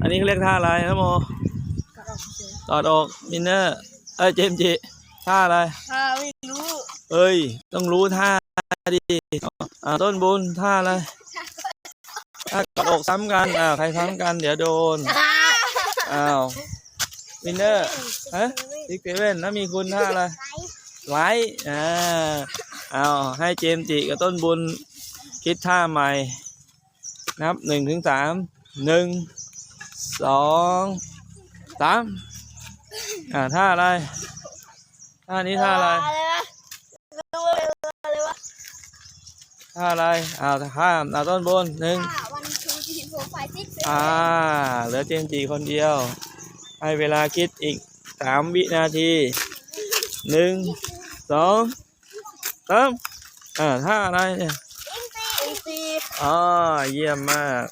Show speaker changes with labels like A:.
A: อันนี้เขาเรียกท่าอะไรนะโมกอดอกมินเนอร์เจมส์จิท่าอะไร
B: ไม่รู้
A: เอ้ยต้องรู้ท่าดิต้นบุญท่าอะไรท่ากอดอกซ้ำกันใครซ้ำกันเดี๋ยวโดนมินเนอร์ซิกเซเว่นแล้วมีคุณท่าอะไรไลท์ให้เจมส์จิกับต้นบุญคิดท่าใหม่นับ1 ถึง 3 1 2 3ท่าอะไรท่านี้ท่าอะไรท่าอะไรท่าต้นบุญ1เหลือเจมส์จิคนเดียวให้เวลาคิดอีก3 วินาที1 2 3ท่าอะไรเนี่ยเยี่ยมมาก